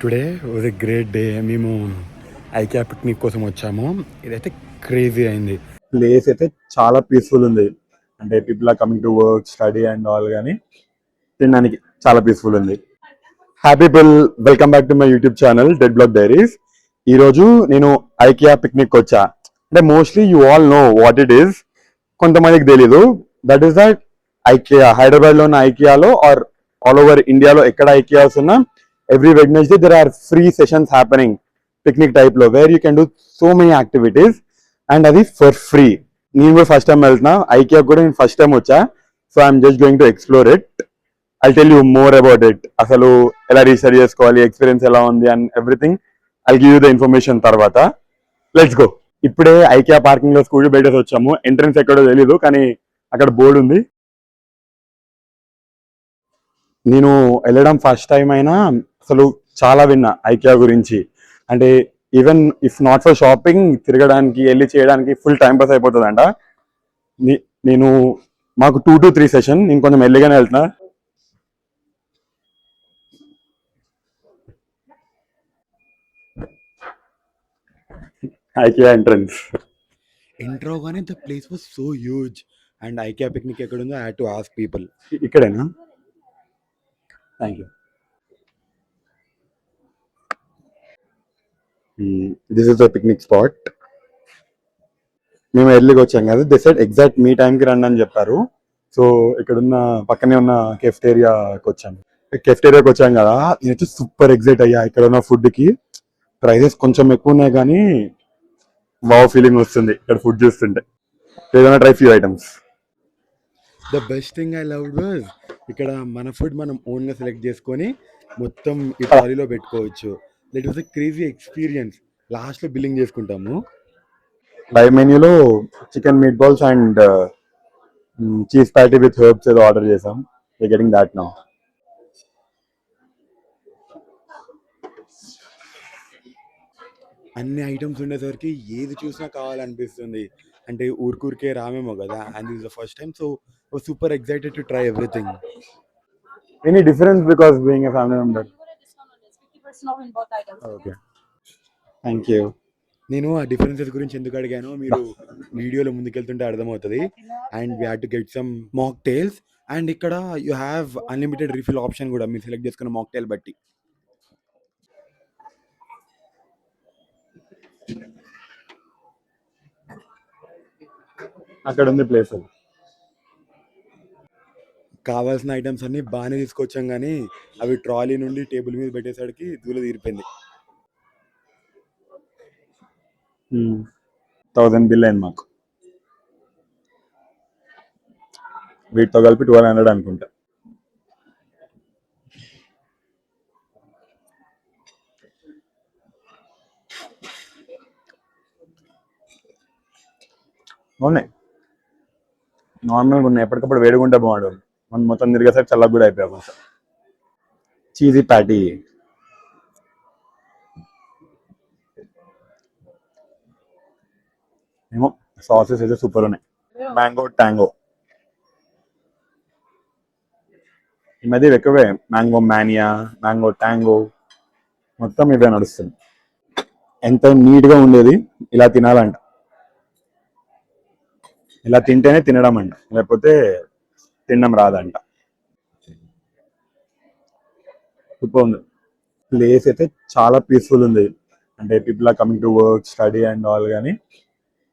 Today was a great day. మేము IKEA picnic కోసం వచ్చాము. ఇదైతే క్రేజీ అయింది. ప్లేస్ అయితే చాలా పీస్ఫుల్ ఉంది. అంటే people are coming to work, study and all, కానీ తినడానికి చాలా పీస్ఫుల్ ఉంది. Happy people, welcome back to my YouTube channel dead block diaries. ఈ రోజు నేను ఐకియా పిక్నిక్ వచ్చా. అంటే mostly you all know what it is, కొంతమందికి తెలీదు. That is that IKEA, Hyderabad లో ఉన్న ఐకియాలో ఆర్ ఆల్ ఓవర్ ఇండియాలో ఎక్కడ ఐకియాస్ ఉన్నా every Wednesday there are free sessions happening picnic type లో, where you can do so many activities and అది for free. నేను కూడా ఫస్ట్ టైం వెళ్తున్నా ఐకియా, కూడా నేను ఫస్ట్ టైం వచ్చా. So I'm just going to explore it. I tell you more about it. అసలు ఎలా రీసెర్చ్ చేసుకోవాలి, ఎక్స్పీరియన్స్ ఎలా ఉంది and everything I give you the information తర్వాత. Let's go. ఇప్పుడే ఐకియా పార్కింగ్ లో స్కూటీ పెట్టేసి వచ్చాము. ఎంట్రన్స్ ఎక్కడో తెలీదు, కానీ అక్కడ బోర్డు ఉంది. నేను వెళ్ళడం ఫస్ట్ టైం అయినా అసలు చాలా విన్నా ఐకియా గురించి. అంటే even if not for shopping, తిరగడానికి వెళ్ళి చేయడానికి ఫుల్ టైం పాస్ అయిపోతుందంట. నేను మాకు 2 to 3 సెషన్, నేను కొంచెం ఎల్లిగానే వెళ్తున్నా. ఐకియా ఎంట్రన్స్ ఎంటర్ అవగానే the place was so huge. And IKEA picnic ఎక్కడ ఉందో I had to ask people. ఇక్కడేనా? Thank you. This is the picnic spot. మేము ఎర్లీగా వచ్చాం కదా, ది సెడ్ ఎగ్జాక్ట్ మీ టైంకి రండి అని చెప్పారు. సో ఇక్కడున్న పక్కనే ఉన్న కెఫ్టేరియాకి వచ్చాము. కెఫ్టేరియాకి వచ్చాం కదా, నేనైతే సూపర్ ఎగ్జైట్ అయ్యా. ఇక్కడ ఉన్న ఫుడ్కి ప్రైజెస్ కొంచెం ఎక్కువ ఉన్నాయి, కానీ వావ్ ఫీలింగ్ వస్తుంది ఇక్కడ ఫుడ్ చూస్తుంటే. ఏదైనా try few items. The best thing I love was ఇక్కడ మన ఫుడ్ మనం ఓన్గా సెలెక్ట్ చేసుకొని మొత్తం ఈ ట్రాలీలో పెట్టుకోవచ్చు. That was a crazy experience. లాస్ట్లో బిల్లింగ్ చేసుకుంటాము. లైవ్ మెన్యూలో chicken meatballs and cheese patty with herbs ఏదో ఆర్డర్ చేసాం. We getting that now. అన్ని ఐటమ్స్ ఉండేసరికి ఏది చూసినా కావాలనిపిస్తుంది. అంటే ఊరికే రామేమో కదా, and this the first time, so super excited to try everything. Any difference because being a family member? Okay, thank you. నేను ఆ డిఫరెన్సెస్ గురించి ఎందుకు అడిగానో మీరు వీడియోలో ముందుకెళ్తుంటే అర్థమవుతుంది. And we had to get some mock tiles. And ఇక్కడ you have unlimited refill option కూడా, మీరు సెలెక్ట్ చేసుకున్న మాక్ టైల్ బట్టి. అక్కడ ఉంది ప్లేస్. కావాల్సిన ఐటమ్స్ అన్ని బాగానే తీసుకొచ్చాం, కానీ అవి ట్రాలీ నుండి టేబుల్ మీద పెట్టేసరికి దూల తీరిపోయింది. 1000 బిల్ అయింది మాకు. వీటితో కలిపి 1200 అనుకుంటా. ఉన్నాయి, నార్మల్గా ఉన్నాయి. ఎప్పటికప్పుడు వేడుకుంటే బాగుండదు. మనం మొత్తం తిరిగేసరికి చల్లగా కూడా అయిపోయా కొంచెం. Cheesy patty. ఏమో సాసెస్ అయితే సూపర్ ఉన్నాయి. Mango tango. ఈ మధ్య ఎక్కువే మ్యాంగో మానియా, మ్యాంగో టాంగో, మొత్తం ఇవే నడుస్తుంది. ఎంత నీట్గా ఉండేది ఇలా తినాలంట. ఇలా తింటేనే తినడం అంట, లేకపోతే తినడం రాదంట. సూపర్ ఉంది. ప్లేస్ అయితే చాలా పీస్ఫుల్ ఉంది. అంటే people are coming to work, study and all, కానీ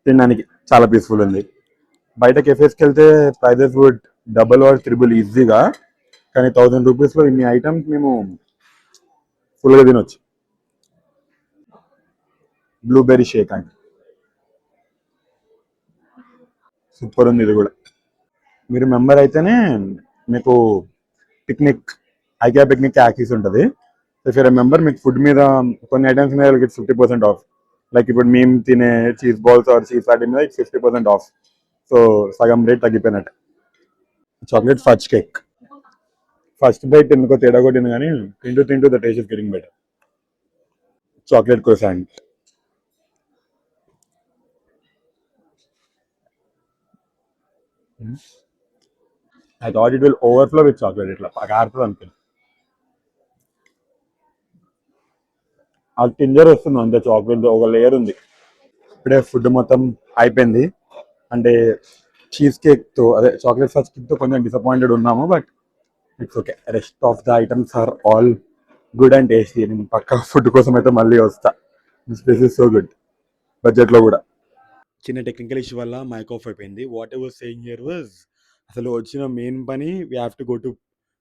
తినడానికి చాలా పీస్ఫుల్ ఉంది. బయట కెఫేస్కి వెళ్తే prices would double or triple ఈజీగా, కానీ 1000 రూపీస్లో ఇన్ని ఐటమ్స్ మేము ఫుల్గా తినొచ్చు. బ్లూబెర్రీ షేక్ అండి, సూపర్ ఉంది ఇది కూడా. మీరు మెంబర్ అయితేనే మీకు పిక్నిక్, ఐకియా పిక్నిక్ యాక్సెస్ ఉంటుంది. ఇఫ్ యూర్ మెంబర్, మీకు ఫుడ్ మీద కొన్ని ఐటమ్స్ మీద 50% ఆఫ్. లైక్ ఇప్పుడు మేము తినే cheese balls or cheese patty మీద 50% ఆఫ్. సో సగం రేట్ తగ్గిపోయినట్టు. Chocolate fudge cake. First bite ఎందుకో తేడా కొట్టింది, కానీ తింటూ the taste is getting better. Chocolate croissant. I thought it will overflow with chocolate. ఇట్లా కారుతుంది అనుకున్నా. ఆ టింజర్ వస్తుంది అంతే, చాక్లెట్ ఒక లేయర్ ఉంది. ఇప్పుడే ఫుడ్ మొత్తం అయిపోయింది. అంటే చీజ్ కేక్తో అదే చాక్లెట్ ఫస్ట్ కేక్తో కొంచెం డిసప్పాయింటెడ్ ఉన్నాము, but it's okay. Rest of the items are all good and tasty. నేను పక్కా ఫుడ్ కోసం అయితే మళ్ళీ వస్తా. This place is so good, బడ్జెట్లో కూడా. చిన్న టెక్నికల్ ఇష్యూ వల్ల మైక్ ఆఫ్ అయిపోయింది. Whatever saying here was, అసలు వచ్చిన మెయిన్ పని we have to go to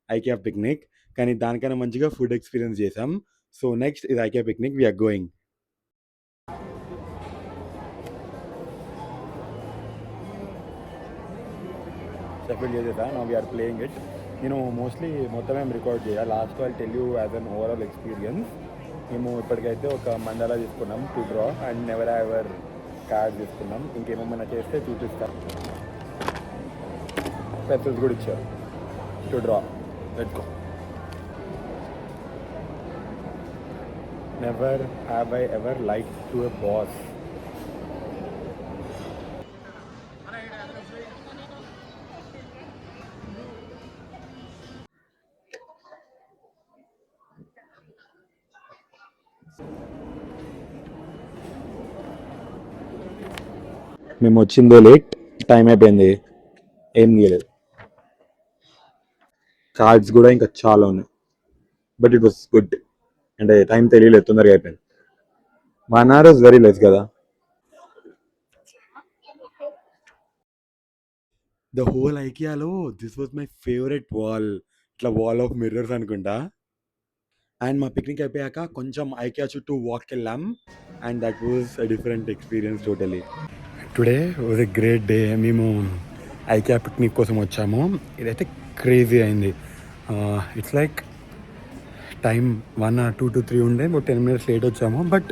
IKEA picnic, కానీ దానికన్నా మంచిగా ఫుడ్ ఎక్స్పీరియన్స్ చేసాం. సో నెక్స్ట్ ఇది IKEA picnic, we are going. Shuffle చేసేదా, నౌ వీఆర్ ప్లేయింగ్ ఇట్. నేను మోస్ట్లీ మొత్తం ఏం రికార్డ్ చేయాలి. Last I'll tell you as an overall experience. మేము ఇప్పటికైతే ఒక మండలా తీసుకున్నాం to draw, and never ever card తీసుకున్నాం. ఇంకేమైనా చేస్తే చూపిస్తాం. పెన్సిల్స్ కూడా ఇచ్చారు to draw. Let's go. Never have I ever like to a boss. మేము వచ్చిందో లేట్, టైం అయిపోయింది, ఏం తీయలేదు. కార్డ్స్ కూడా ఇంకా చాలా ఉన్నాయి, బట్ ఇట్ వాస్ గుడ్. అంటే టైం తెలియలేదు, తొందరగా అయిపోయింది. 1 hour ఇస్ వెరీ లెస్ కదా. ద హోల్ ఐకియాలో this was my favourite wall. ఇట్లా వాల్ ఆఫ్ మిర్రర్స్ అనుకుంటా. అండ్ మా పిక్నిక్ అయిపోయాక కొంచెం ఐకియా చుట్టూ వాక్ వెళ్ళాం, and that was a different experience totally. Today was a great day. మేము ఐకియా పిక్నిక్ కోసం వచ్చాము. ఇదైతే క్రేజీ అయింది. It's like time 1 or 2 to 3 ఉండే, బట్ 10 minutes లేట్ వచ్చాము, but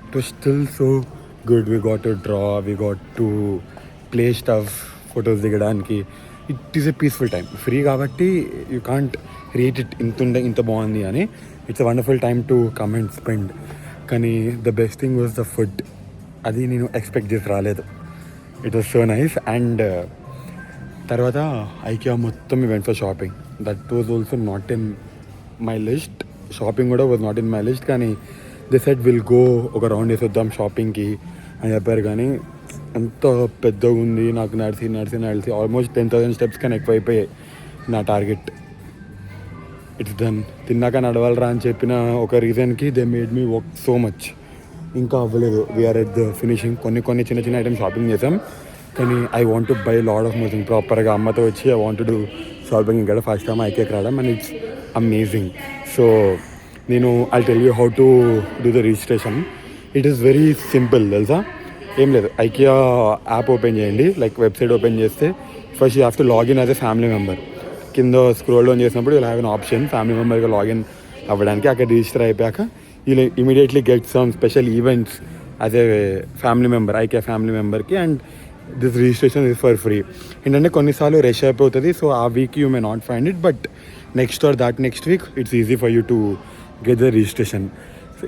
it was still so good. We got to draw, we got to play stuff, photos దిగడానికి. It is a peaceful time. Free కాబట్టి you can't rate it ఇంత బాగుంది అని. It's a wonderful time to come and spend. కానీ the best thing was the food. అది నేను expect చేసి రాలేదు. It was so nice. And తర్వాత ఐకియా మొత్తం me went for shopping. That was also not in my list. Shopping కూడా was not in my list, కానీ they said will go, ఒక round వేసి వద్దాం షాపింగ్కి అని చెప్పారు. కానీ ఎంత పెద్దగా ఉంది, నాకు నడిచి ఆల్మోస్ట్ 10,000 steps కన్నా ఎక్కువ అయిపోయాయి నా టార్గెట్. It's done. తిన్నాక నడవాలరా అని చెప్పిన ఒక రీజన్కి they made me work so much. ఇంకా అవ్వలేదు, వీఆర్ ఎట్ ద ఫినిషింగ్. కొన్ని చిన్న ఐటమ్స్ షాపింగ్ చేసాం, కానీ I want to buy lot of more. ప్రాపర్గా అమ్మతో వచ్చి I want to do shopping ఇక్కడ ఫస్ట్ టైం ఐకేకి రావడం, అండ్ ఇట్స్ అమేజింగ్. సో నేను I tell you how to do the registration. It is very simple తెలుసా. ఏం లేదు, ఐకియా యాప్ ఓపెన్ చేయండి, లైక్ వెబ్సైట్ ఓపెన్ చేస్తే first you have to login as a family member. కింద scroll down చేసినప్పుడు you have an option family మెంబర్గా login అవ్వడానికి. అక్కడ రిజిస్టర్ అయిపోయాక you immediately get some special events as a family member, IKEA family మెంబర్కి. And this registration is for free. ఏంటంటే కొన్నిసార్లు rush అయిపోతుంది, సో ఆ week you may not find it, but next or that next week it's easy for you to get the registration.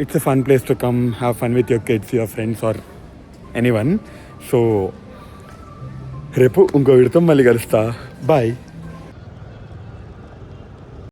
It's a fun place to come, have fun with your kids, your friends or anyone. So రేపు ఇంకో వీడితో మళ్ళీ కలుస్తా. Bye.